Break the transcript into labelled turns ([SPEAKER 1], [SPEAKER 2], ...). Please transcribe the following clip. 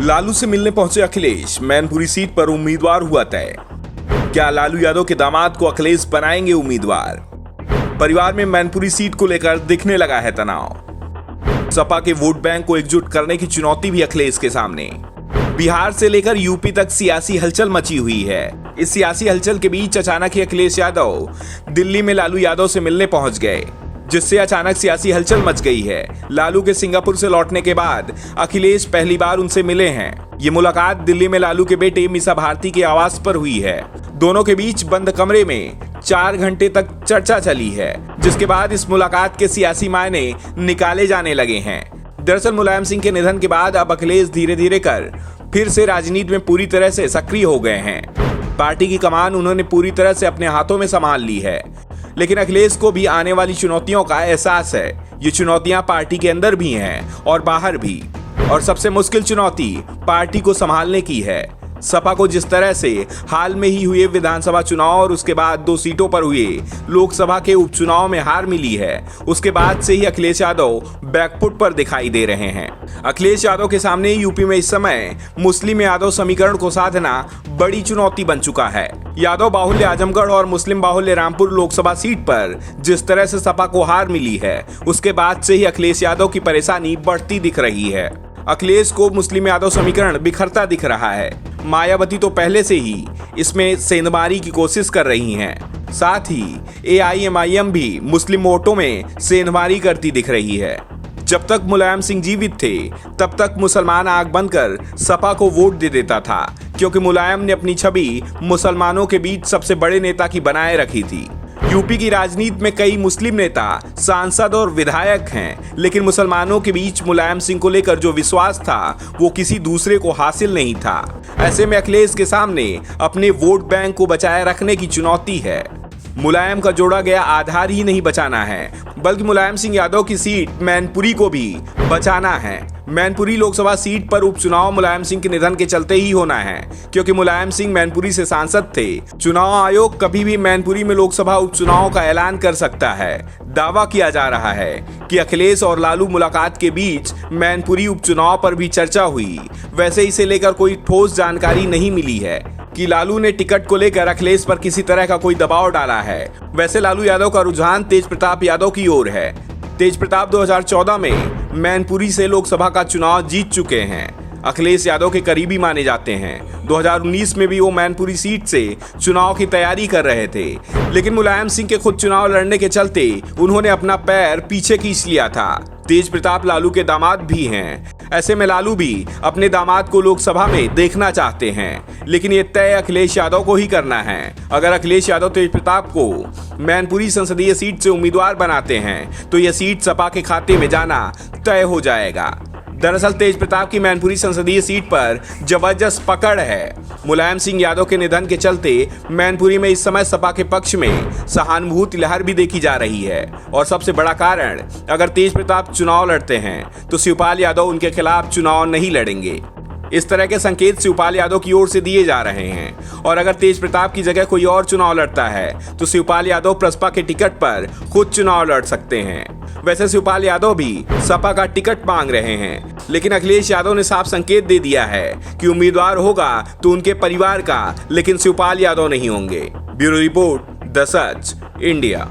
[SPEAKER 1] लालू से मिलने पहुंचे अखिलेश, मैनपुरी सीट पर उम्मीदवार हुआ तय। क्या लालू यादव के दामाद को अखिलेश बनाएंगे उम्मीदवार? परिवार में मैनपुरी सीट को लेकर दिखने लगा है तनाव। सपा के वोट बैंक को एकजुट करने की चुनौती भी अखिलेश के सामने। बिहार से लेकर यूपी तक सियासी हलचल मची हुई है। इस सियासी हलचल के बीच अचानक ही अखिलेश यादव दिल्ली में लालू यादव से मिलने पहुंच गए, जिससे अचानक सियासी हलचल मच गई है। लालू के सिंगापुर से लौटने के बाद अखिलेश पहली बार उनसे मिले हैं। ये मुलाकात दिल्ली में लालू के बेटे मीसा भारती के आवास पर हुई है। दोनों के बीच बंद कमरे में 4 घंटे तक चर्चा चली है, जिसके बाद इस मुलाकात के सियासी मायने निकाले जाने लगे हैं। दरअसल मुलायम सिंह के निधन के बाद अब अखिलेश धीरे धीरे कर फिर से राजनीति में पूरी तरह से सक्रिय हो गए हैं। पार्टी की कमान उन्होंने पूरी तरह से अपने हाथों में संभाल ली है। लेकिन अखिलेश को भी आने वाली चुनौतियों का एहसास है। ये चुनौतियां पार्टी के अंदर भी हैं और बाहर भी। और सबसे मुश्किल चुनौती पार्टी को संभालने की है। सपा को जिस तरह से हाल में ही हुए विधानसभा चुनाव और उसके बाद 2 सीटों पर हुए लोकसभा के उपचुनाव में हार मिली है, उसके बाद से ही अखिलेश यादव बैकफुट पर दिखाई दे रहे हैं। अखिलेश यादव के सामने यूपी में इस समय मुस्लिम यादव समीकरण को साधना बड़ी चुनौती बन चुका है। यादव बाहुल्य आजमगढ़ और मुस्लिम बाहुल्य रामपुर लोकसभा सीट पर जिस तरह से सपा को हार मिली है, उसके बाद से ही अखिलेश यादव की परेशानी बढ़ती दिख रही है। अखिलेश को मुस्लिम यादव समीकरण बिखरता दिख रहा है। मायावती तो पहले से ही इसमें सेंधमारी की कोशिश कर रही हैं। साथ ही AIMIM भी मुस्लिम वोटों में सेंधमारी करती दिख रही है। जब तक मुलायम सिंह जीवित थे, तब तक मुसलमान आंख बनकर सपा को वोट दे देता था, क्योंकि मुलायम ने अपनी छवि मुसलमानों के बीच सबसे बड़े नेता की बनाए रखी थी। यूपी की राजनीति में कई मुस्लिम नेता, सांसद और विधायक हैं, लेकिन मुसलमानों के बीच मुलायम सिंह को लेकर जो विश्वास था, वो किसी दूसरे को हासिल नहीं था। ऐसे में अखिलेश के सामने अपने वोट बैंक को बचाए रखने की चुनौती है। मुलायम का जोड़ा गया आधार ही नहीं बचाना है, बल्कि मुलायम सिंह यादव की सीट मैनपुरी को भी बचाना है। मैनपुरी लोकसभा सीट पर उपचुनाव मुलायम सिंह के निधन के चलते ही होना है, क्योंकि मुलायम सिंह मैनपुरी से सांसद थे। चुनाव आयोग कभी भी मैनपुरी में लोकसभा उपचुनाव का ऐलान कर सकता है। दावा किया जा रहा है कि अखिलेश और लालू मुलाकात के बीच मैनपुरी उपचुनाव पर भी चर्चा हुई। वैसे इसे लेकर कोई ठोस जानकारी नहीं मिली है कि लालू ने टिकट को लेकर अखिलेश पर किसी तरह का कोई दबाव डाला है। वैसे लालू यादव का रुझान तेज प्रताप यादव की ओर है। तेज प्रताप 2014 में मैनपुरी से लोकसभा का चुनाव जीत चुके हैं। अखिलेश यादव के करीबी माने जाते हैं। 2019 में भी वो मैनपुरी सीट से चुनाव की तैयारी कर रहे थे, लेकिन मुलायम सिंह के खुद चुनाव लड़ने के चलते उन्होंने अपना पैर पीछे खींच लिया था। तेज प्रताप लालू के दामाद भी हैं। ऐसे में लालू भी अपने दामाद को लोकसभा में देखना चाहते हैं, लेकिन ये तय अखिलेश यादव को ही करना है। अगर अखिलेश यादव तेज प्रताप को मैनपुरी संसदीय सीट से उम्मीदवार बनाते हैं, तो यह सीट सपा के खाते में जाना तय हो जाएगा। दरअसल तेज प्रताप की मैनपुरी संसदीय सीट पर जबरदस्त पकड़ है। मुलायम सिंह यादव के निधन के चलते मैनपुरी में इस समय सपा के पक्ष में सहानुभूति लहर भी देखी जा रही है। और सबसे बड़ा कारण, अगर तेज प्रताप चुनाव लड़ते हैं तो शिवपाल यादव उनके खिलाफ चुनाव नहीं लड़ेंगे। इस तरह के संकेत शिवपाल यादव की ओर से दिए जा रहे हैं। और अगर तेज प्रताप की जगह कोई और चुनाव लड़ता है, तो शिवपाल यादव प्रसपा के टिकट पर खुद चुनाव लड़ सकते हैं। वैसे शिवपाल यादव भी सपा का टिकट मांग रहे हैं, लेकिन अखिलेश यादव ने साफ संकेत दे दिया है कि उम्मीदवार होगा तो उनके परिवार का, लेकिन शिवपाल यादव नहीं होंगे। Bureau report, the such, India.